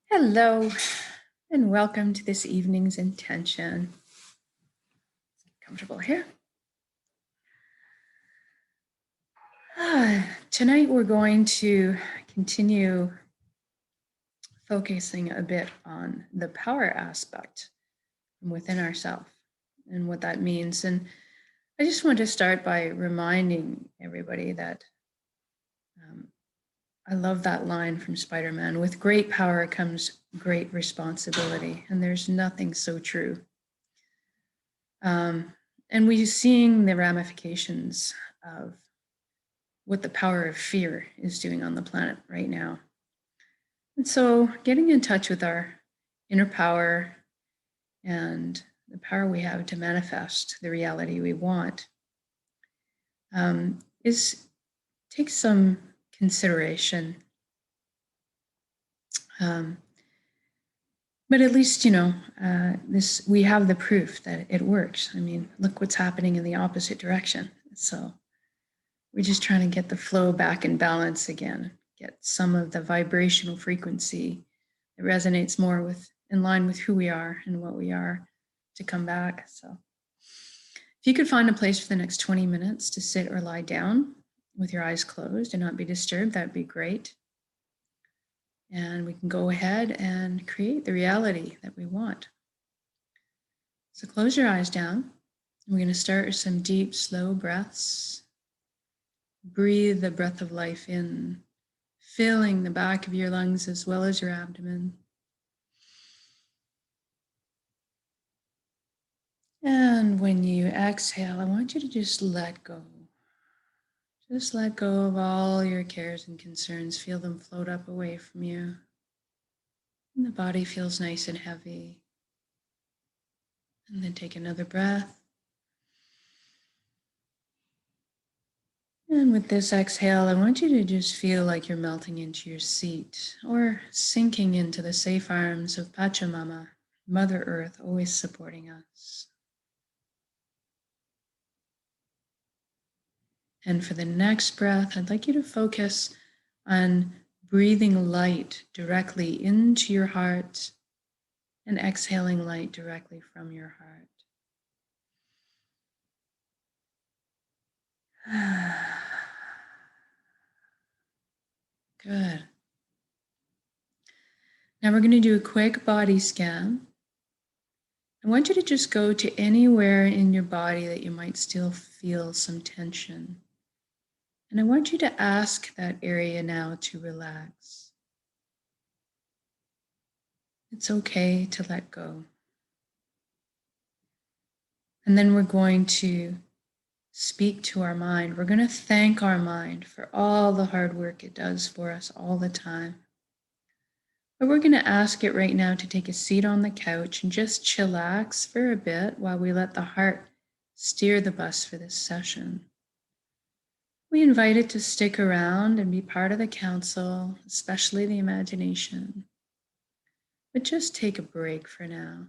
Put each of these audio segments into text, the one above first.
Hello, and welcome to this evening's intention. Comfortable here. Tonight we're going to continue focusing a bit on the power aspect from within ourselves and what that means. And I just want to start by reminding everybody that I love that line from Spider-Man, with great power comes great responsibility. And there's nothing so true. And we're seeing the ramifications of what the power of fear is doing on the planet right now. And so getting in touch with our inner power and the power we have to manifest the reality we want takes some consideration. But at least, we have the proof that it works. I mean, look what's happening in the opposite direction. So we're just trying to get the flow back in balance again, get some of the vibrational frequency that resonates more in line with who we are and what we are to come back. So if you could find a place for the next 20 minutes to sit or lie down with your eyes closed and not be disturbed, that'd be great. And we can go ahead and create the reality that we want. So close your eyes down. We're going to start with some deep, slow breaths. Breathe the breath of life in, filling the back of your lungs as well as your abdomen. And when you exhale, I want you to just let go. Just let go of all your cares and concerns. Feel them float up away from you. And the body feels nice and heavy. And then take another breath. And with this exhale, I want you to just feel like you're melting into your seat or sinking into the safe arms of Pachamama, Mother Earth, always supporting us. And for the next breath, I'd like you to focus on breathing light directly into your heart and exhaling light directly from your heart. Good. Now we're going to do a quick body scan. I want you to just go to anywhere in your body that you might still feel some tension. And I want you to ask that area now to relax. It's okay to let go. And then we're going to speak to our mind. We're going to thank our mind for all the hard work it does for us all the time. But we're going to ask it right now to take a seat on the couch and just chillax for a bit while we let the heart steer the bus for this session. We invite it to stick around and be part of the council, especially the imagination. But just take a break for now.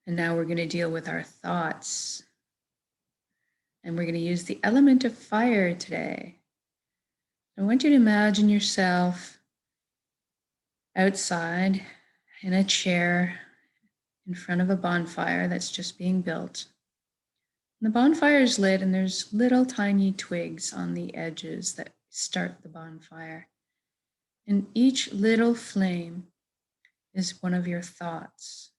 And now we're going to deal with our thoughts. And we're going to use the element of fire today. I want you to imagine yourself outside in a chair in front of a bonfire that's just being built. And the bonfire is lit and there's little tiny twigs on the edges that start the bonfire. And each little flame is one of your thoughts.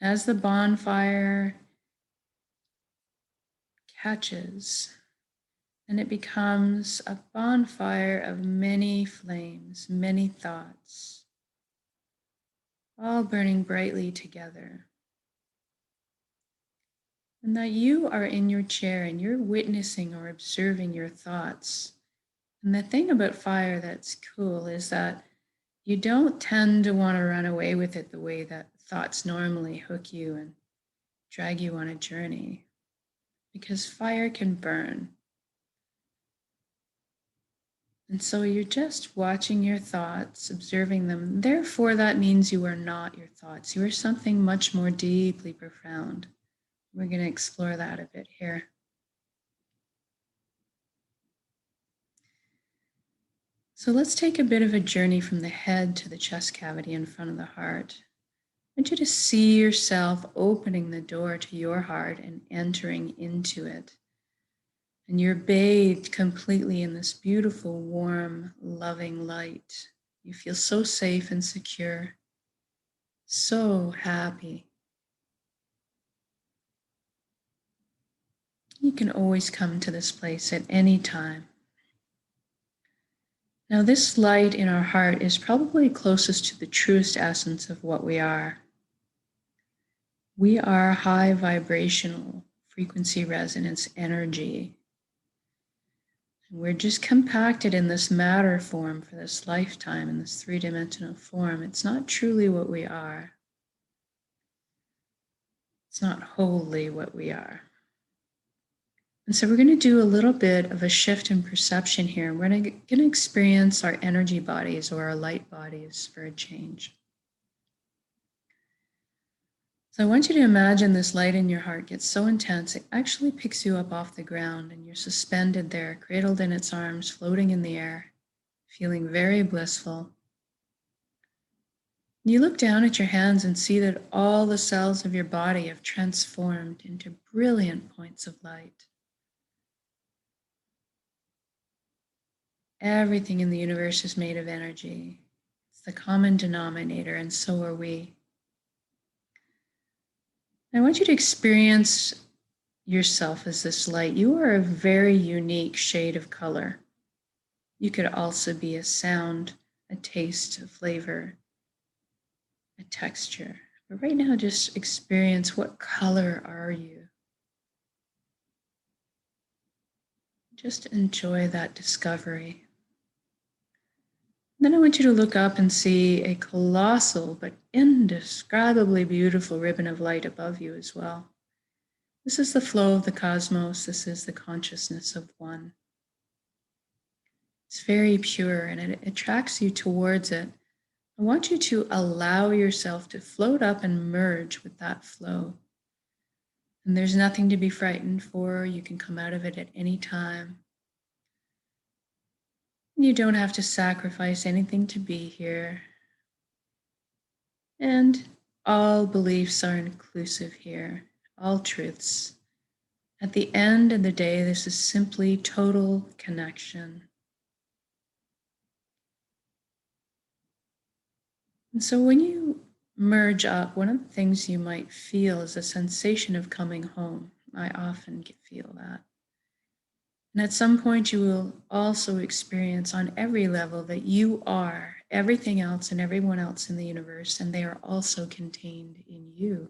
As the bonfire catches, and it becomes a bonfire of many flames, many thoughts, all burning brightly together. And that you are in your chair and you're witnessing or observing your thoughts. And the thing about fire that's cool is that you don't tend to want to run away with it the way that thoughts normally hook you and drag you on a journey, because fire can burn. And so you're just watching your thoughts, observing them. Therefore, that means you are not your thoughts. You are something much more deeply profound. We're going to explore that a bit here. So let's take a bit of a journey from the head to the chest cavity in front of the heart. I want you to see yourself opening the door to your heart and entering into it. And you're bathed completely in this beautiful, warm, loving light. You feel so safe and secure, so happy. You can always come to this place at any time. Now, this light in our heart is probably closest to the truest essence of what we are. We are high vibrational frequency resonance energy. And we're just compacted in this matter form for this lifetime, in this three-dimensional form. It's not truly what we are. It's not wholly what we are. And so we're going to do a little bit of a shift in perception here. We're going to experience our energy bodies or our light bodies for a change. So I want you to imagine this light in your heart gets so intense, it actually picks you up off the ground and you're suspended there, cradled in its arms, floating in the air, feeling very blissful. You look down at your hands and see that all the cells of your body have transformed into brilliant points of light. Everything in the universe is made of energy. It's the common denominator, and so are we. I want you to experience yourself as this light. You are a very unique shade of color. You could also be a sound, a taste, a flavor, a texture. But right now, just experience, what color are you? Just enjoy that discovery. Then I want you to look up and see a colossal but indescribably beautiful ribbon of light above you as well. This is the flow of the cosmos. This is the consciousness of one. It's very pure and it attracts you towards it. I want you to allow yourself to float up and merge with that flow. And there's nothing to be frightened for. You can come out of it at any time. You don't have to sacrifice anything to be here. And all beliefs are inclusive here, all truths. At the end of the day, this is simply total connection. And so when you merge up, one of the things you might feel is a sensation of coming home. I often feel that. And at some point, you will also experience on every level that you are everything else and everyone else in the universe, and they are also contained in you.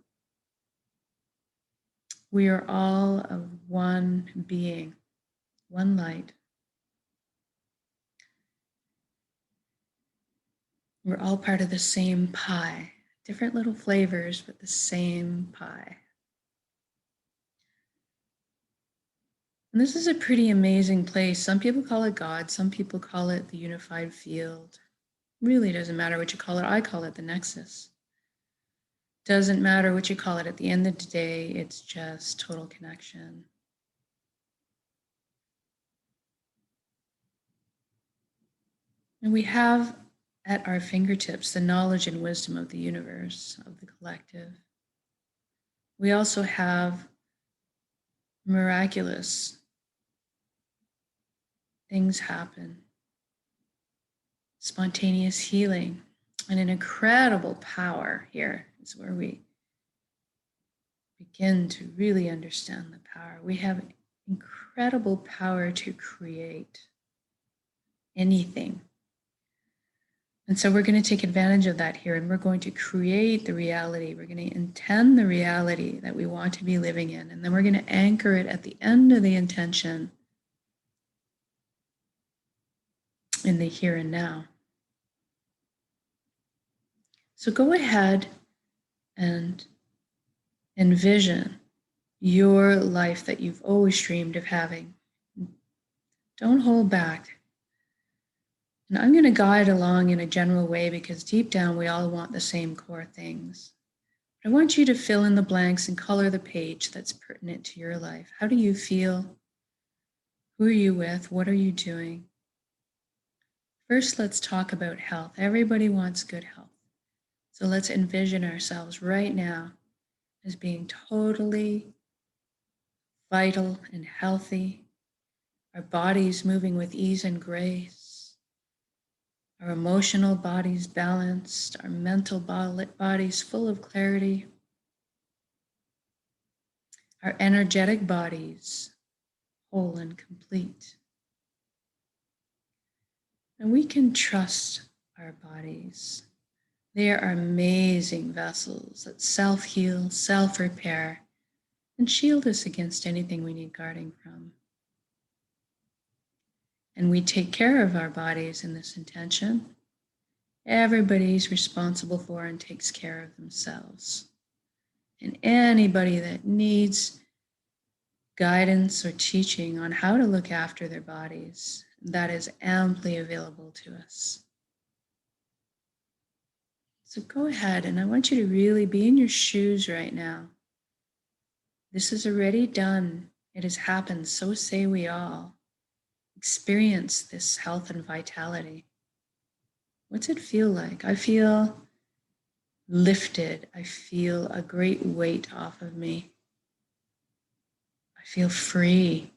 We are all of one being, one light. We're all part of the same pie, different little flavors, but the same pie. And this is a pretty amazing place. Some people call it God, some people call it the unified field. Really doesn't matter what you call it. I call it the nexus. Doesn't matter what you call it. At the end of the day, it's just total connection. And we have at our fingertips the knowledge and wisdom of the universe, of the collective. We also have miraculous things happen, spontaneous healing, and an incredible power. Here is where we begin to really understand the power. We have incredible power to create anything. And so we're going to take advantage of that here, and we're going to create the reality. We're going to intend the reality that we want to be living in, and then we're going to anchor it at the end of the intention in the here and now. So go ahead and envision your life that you've always dreamed of having. Don't hold back. And I'm going to guide along in a general way because deep down we all want the same core things. But I want you to fill in the blanks and color the page that's pertinent to your life. How do you feel? Who are you with? What are you doing? First, let's talk about health. Everybody wants good health. So let's envision ourselves right now as being totally vital and healthy, our bodies moving with ease and grace, our emotional bodies balanced, our mental bodies full of clarity, our energetic bodies whole and complete. And we can trust our bodies. They are amazing vessels that self-heal, self-repair, and shield us against anything we need guarding from. And we take care of our bodies in this intention. Everybody's responsible for and takes care of themselves. And anybody that needs guidance or teaching on how to look after their bodies, that is amply available to us. So go ahead, and I want you to really be in your shoes right now. This is already done. It has happened, so say we all. Experience this health and vitality. What's it feel like? I feel lifted. I feel a great weight off of me. I feel free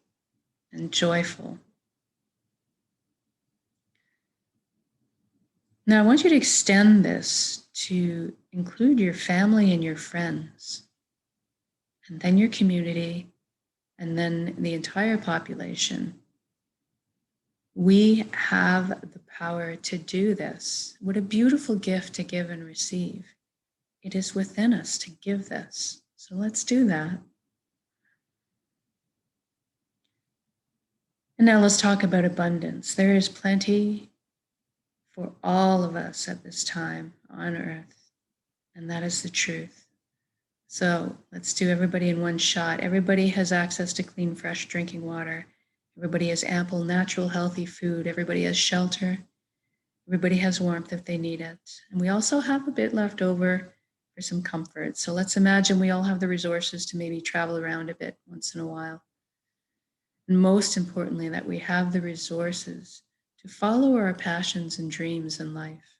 and joyful. Now, I want you to extend this to include your family and your friends, and then your community, and then the entire population. We have the power to do this. What a beautiful gift to give and receive. It is within us to give this. So let's do that. And now let's talk about abundance. There is plenty for all of us at this time on earth, and that is the truth. So let's do everybody in one shot. Everybody has access to clean, fresh drinking water. Everybody has ample, natural, healthy food. Everybody has shelter. Everybody has warmth if they need it. And we also have a bit left over for some comfort. So let's imagine we all have the resources to maybe travel around a bit once in a while. And most importantly, that we have the resources to follow our passions and dreams in life.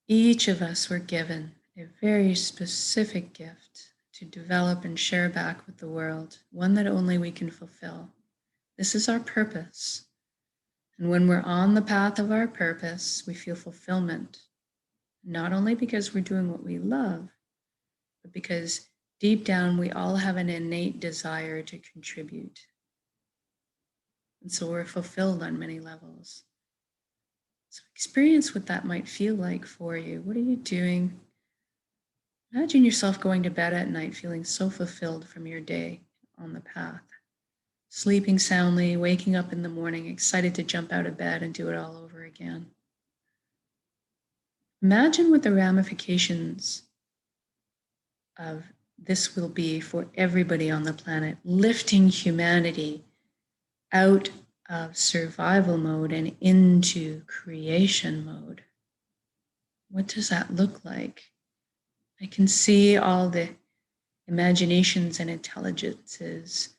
Each of us were given a very specific gift to develop and share back with the world, one that only we can fulfill. This is our purpose. And when we're on the path of our purpose, we feel fulfillment, not only because we're doing what we love, but because deep down we all have an innate desire to contribute. And so we're fulfilled on many levels. So experience what that might feel like for you. What are you doing? Imagine yourself going to bed at night feeling so fulfilled from your day on the path. Sleeping soundly, waking up in the morning, excited to jump out of bed and do it all over again. Imagine what the ramifications of this will be for everybody on the planet, lifting humanity out of survival mode and into creation mode. What does that look like? I can see all the imaginations and intelligences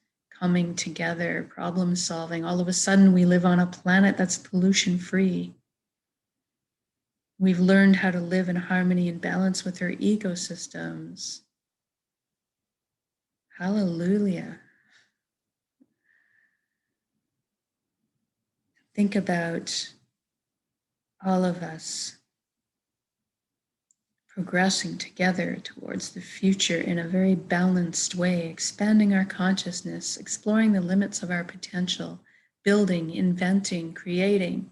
coming together, problem solving. All of a sudden, we live on a planet that's pollution free. We've learned how to live in harmony and balance with our ecosystems. Hallelujah. Think about all of us progressing together towards the future in a very balanced way, expanding our consciousness, exploring the limits of our potential, building, inventing, creating,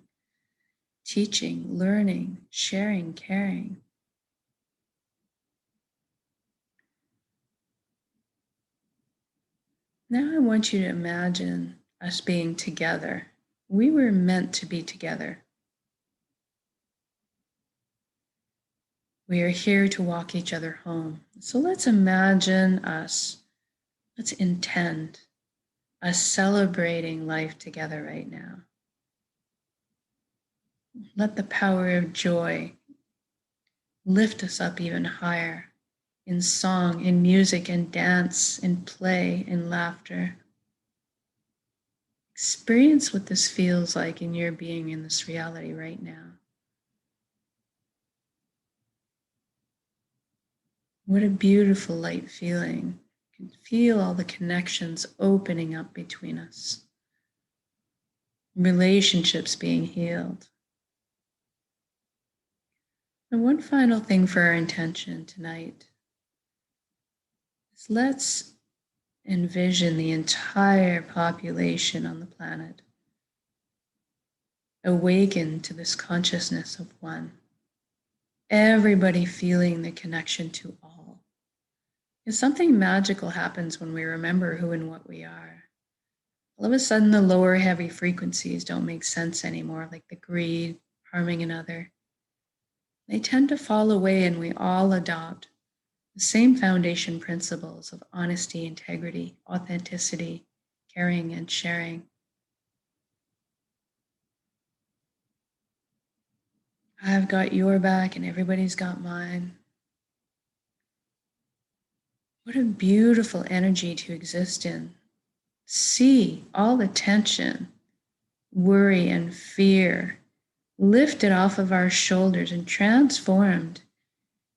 teaching, learning, sharing, caring. Now I want you to imagine us being together. We were meant to be together. We are here to walk each other home. So let's imagine us, let's intend us celebrating life together right now. Let the power of joy lift us up even higher in song, in music, in dance, in play, in laughter. Experience what this feels like in your being in this reality right now. What a beautiful light feeling. You can feel all the connections opening up between us, relationships being healed. And one final thing for our intention tonight is let's envision the entire population on the planet awaken to this consciousness of one. Everybody feeling the connection to all. Because something magical happens when we remember who and what we are. All of a sudden, the lower heavy frequencies don't make sense anymore, like the greed, harming another. They tend to fall away, and we all adopt the same foundation principles of honesty, integrity, authenticity, caring, and sharing. I've got your back, and everybody's got mine. What a beautiful energy to exist in. See all the tension, worry, and fear lifted off of our shoulders and transformed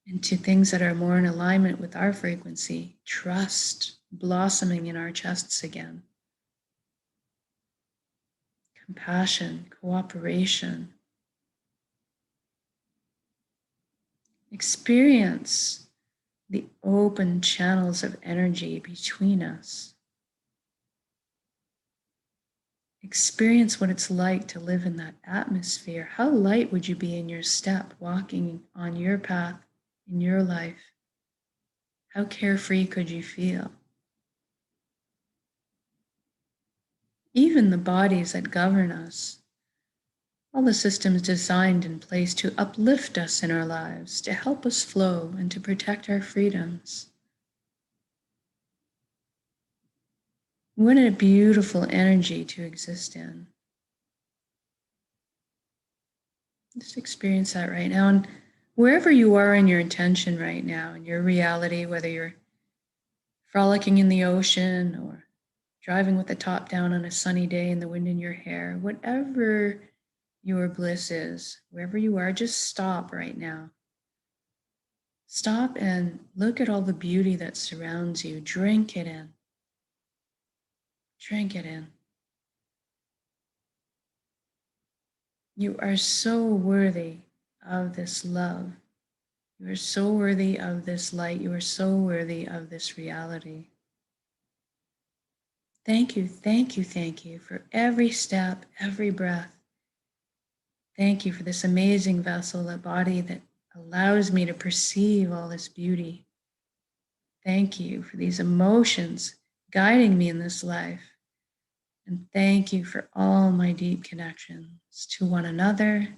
into things that are more in alignment with our frequency. Trust blossoming in our chests again. Compassion, cooperation. Experience the open channels of energy between us. Experience what it's like to live in that atmosphere. How light would you be in your step, walking on your path in your life? How carefree could you feel? Even the bodies that govern us, all the systems designed in place to uplift us in our lives, to help us flow and to protect our freedoms. What a beautiful energy to exist in. Just experience that right now. And wherever you are in your intention right now, in your reality, whether you're frolicking in the ocean or driving with the top down on a sunny day and the wind in your hair, whatever your bliss is, wherever you are, just stop right now. Stop and look at all the beauty that surrounds you. Drink it in. Drink it in. You are so worthy of this love. You are so worthy of this light. You are so worthy of this reality. Thank you, thank you, thank you for every step, every breath. Thank you for this amazing vessel, a body that allows me to perceive all this beauty. Thank you for these emotions guiding me in this life. And thank you for all my deep connections to one another,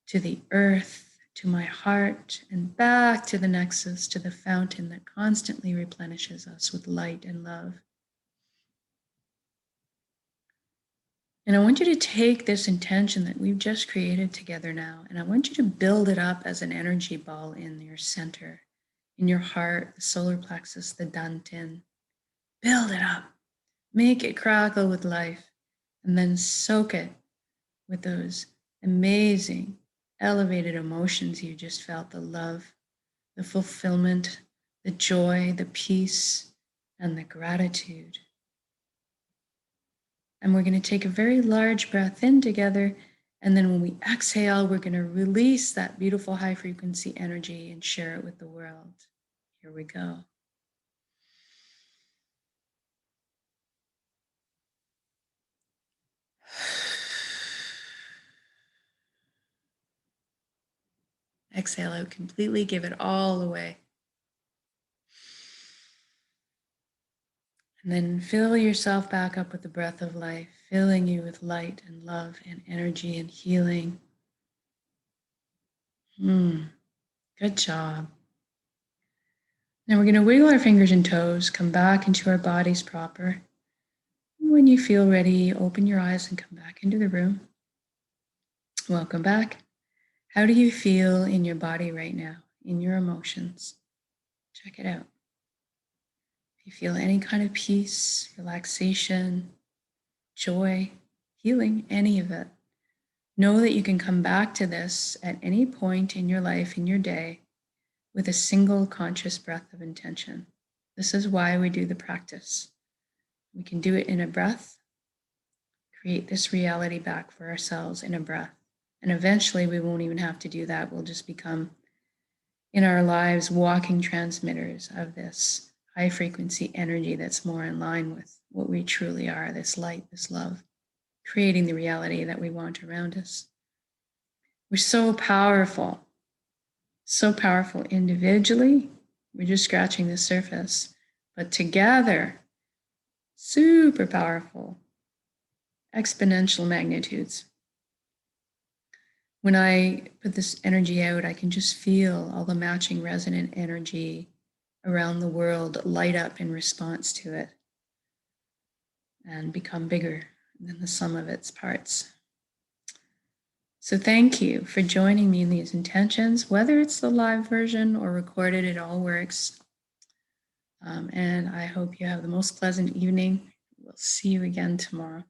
to the earth, to my heart, and back to the nexus, to the fountain that constantly replenishes us with light and love. And I want you to take this intention that we've just created together now, and I want you to build it up as an energy ball in your center, in your heart, the solar plexus, the dantian. Build it up, make it crackle with life, and then soak it with those amazing, elevated emotions you just felt, the love, the fulfillment, the joy, the peace, and the gratitude. And we're going to take a very large breath in together. And then when we exhale, we're going to release that beautiful high frequency energy and share it with the world. Here we go. Exhale out completely, give it all away. And then fill yourself back up with the breath of life, filling you with light and love and energy and healing. Good job. Now we're going to wiggle our fingers and toes, come back into our bodies proper. When you feel ready, open your eyes and come back into the room. Welcome back. How do you feel in your body right now, in your emotions? Check it out. If you feel any kind of peace, relaxation, joy, healing, any of it. Know that you can come back to this at any point in your life, in your day, with a single conscious breath of intention. This is why we do the practice. We can do it in a breath, create this reality back for ourselves in a breath. And eventually we won't even have to do that. We'll just become, in our lives, walking transmitters of this high frequency energy that's more in line with what we truly are, this light, this love, creating the reality that we want around us. We're so powerful individually. We're just scratching the surface, but together, super powerful, exponential magnitudes. When I put this energy out, I can just feel all the matching resonant energy around the world light up in response to it and become bigger than the sum of its parts. So thank you for joining me in these intentions, whether it's the live version or recorded, it all works. And I hope you have the most pleasant evening. We'll see you again tomorrow.